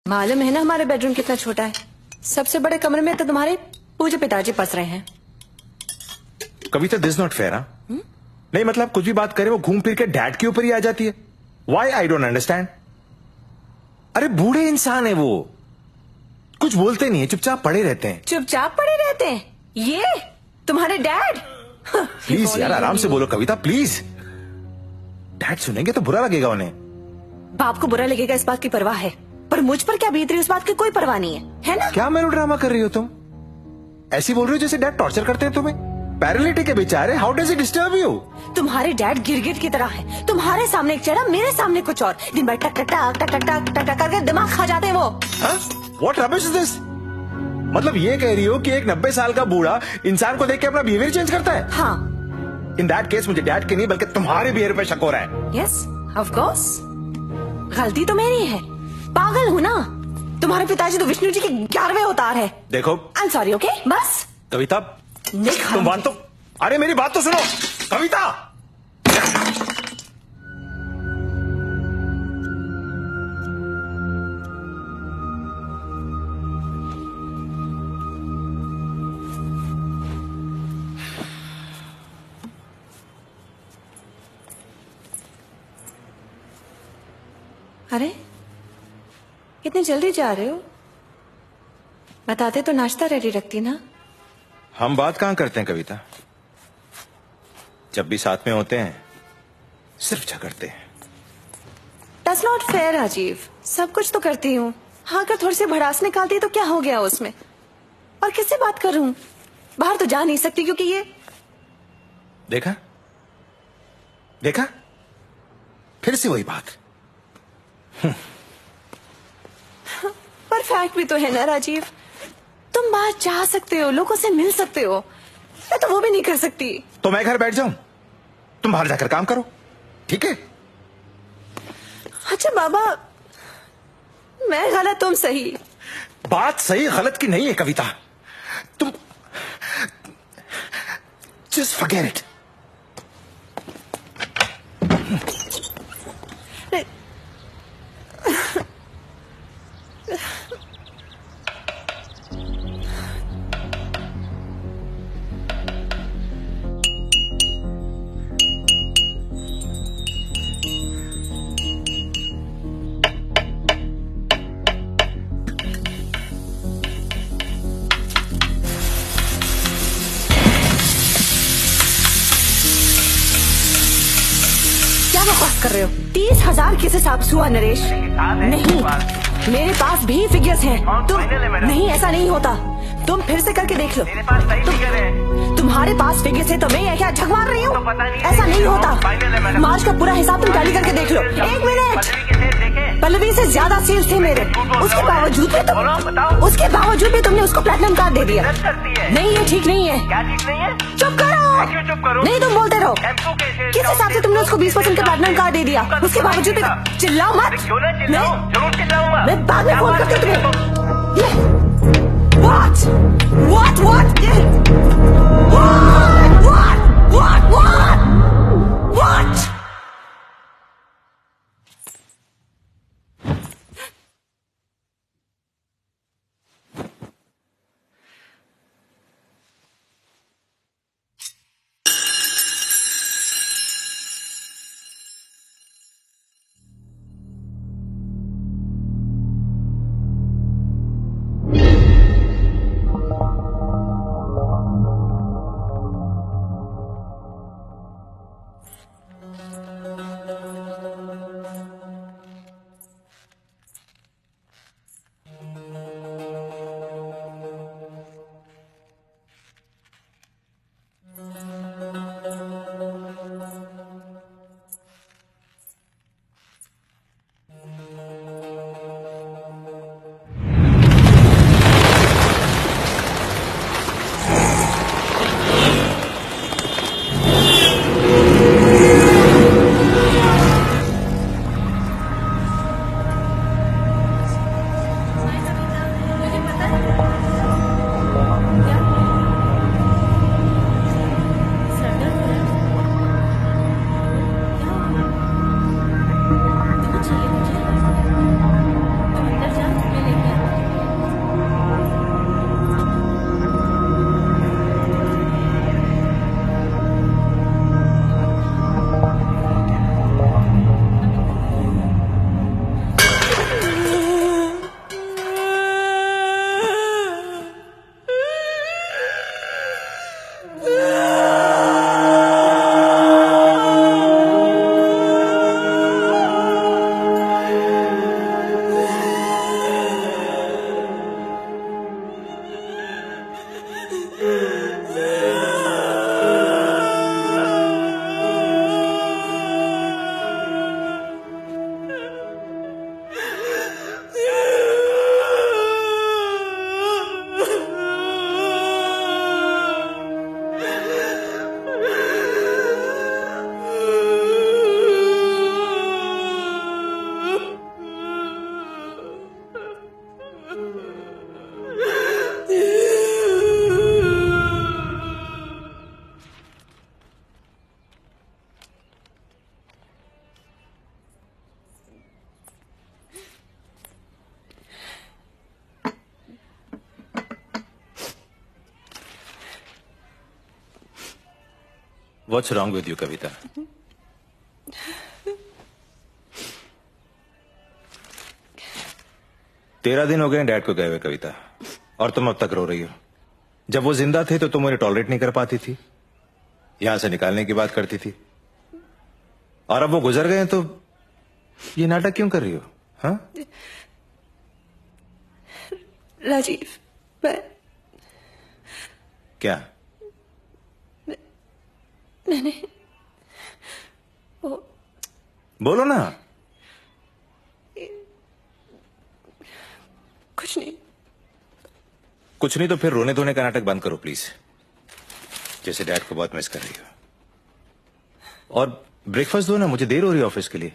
मालूम है ना हमारे बेडरूम कितना छोटा है। सबसे बड़े कमरे में तो तुम्हारे पूजे पिताजी पस रहे हैं। कविता दिस नॉट फेयर। नहीं मतलब कुछ भी बात करे वो घूम फिर के डैड के ऊपर ही आ जाती है। Why I don't understand. अरे बूढ़े इंसान है वो, कुछ बोलते नहीं है, चुपचाप पड़े रहते हैं। चुपचाप पड़े रहते हैं ये तुम्हारे डैड? प्लीज यार आराम से बोलो कविता प्लीज। डैड सुनेंगे तो बुरा लगेगा उन्हें। बाप को बुरा लगेगा इस बात की परवाह है, पर मुझ पर क्या बीत रही उस बात की कोई परवाह नहीं है ना? क्या मेलो ड्रामा कर रही हो तुम? ऐसी बोल रही हो जैसे डैड टॉर्चर करते हैं तुम्हें। पैरालिटिक है बेचारे, how does it disturb you? तुम्हारे डैड गिरगिट की तरह है, तुम्हारे सामने एक चेहरा, मेरे सामने कुछ और। दिन भर टक टक टक टक टक टक टक करके दिमाग खा जाते हैं वो। What rubbish is this? मतलब ये कह रही हो कि एक 90 साल का बूढ़ा इंसान को देख के अपना बिहेवियर चेंज करता है? हाँ। इन दैट केस मुझे डैड के नहीं बल्कि तुम्हारे बिहेवियर पे शक हो रहा है। यस ऑफ कोर्स, गलती तो मेरी है, पागल हूँ ना। तुम्हारे पिताजी तो विष्णु जी के 11वें अवतार है। देखो आई एम सॉरी, ओके बस। कविता तुम बात तो, अरे मेरी बात तो सुनो कविता। अरे कितनी जल्दी जा रहे हो? बताते तो नाश्ता रेडी रखती ना। हम बात कहां करते हैं कविता, जब भी साथ में होते हैं सिर्फ झगड़ते हैं। That's not fair राजीव, सब कुछ तो करती हूँ। हाँ अगर थोड़ी सी भड़ास निकालती तो क्या हो गया उसमें? और किससे बात करूं? बाहर तो जा नहीं सकती क्योंकि ये देखा देखा फिर से वही बात। पर फैक्ट भी तो है ना राजीव, तुम बाहर जा सकते हो, लोगों से मिल सकते हो, मैं तो वो भी नहीं कर सकती। तो मैं घर बैठ जाऊं, तुम बाहर जाकर काम करो, ठीक है? अच्छा बाबा, मैं गलत तुम सही। बात सही गलत की नहीं है कविता, तुम जस्ट फॉरगेट इट। क्या बकवास कर रहे हो? 30,000 किस हिसाब से हुआ नरेश? नहीं, मेरे पास भी फिगर्स हैं। तुम नहीं, ऐसा नहीं होता, तुम फिर से करके देख लो। तुम्हारे पास फिगर्स है तो मैं क्या झक मार रही हूँ? ऐसा नहीं होता। मार्च का पूरा हिसाब तुम टैली करके देख लो। एक मिनट, पल्लवी से ज्यादा सेल्स थे मेरे, उसके बावजूद भी तुमने उसको प्लैटिनम कार्ड दे दिया। नहीं ये ठीक नहीं है। चुप करो। नहीं तुम बोलते रहो। किस हिसाब से तुमने उसको 20% का प्लैटिनम कार्ड दे दिया? उसके बावजूद भी चिल्लाओ मत। मैं बाद में फोन करती हूँ तुम्हें। What? What? What? What? What's wrong with you Kavita? तेरह दिन हो गए डैड को गए हुए कविता, और तुम अब तक रो रही हो। जब वो जिंदा थे तो तुम उन्हें टॉलरेट नहीं कर पाती थी, यहां से निकालने की बात करती थी, और अब वो गुजर गए तो ये नाटक क्यों कर रही हो? हाँ राजीव, मैं क्या? मैंने वो बोलो ना। कुछ नहीं। कुछ नहीं तो फिर रोने धोने का नाटक बंद करो प्लीज, जैसे डैड को बहुत मिस कर रही हो। और ब्रेकफास्ट दो ना, मुझे देर हो रही है ऑफिस के लिए।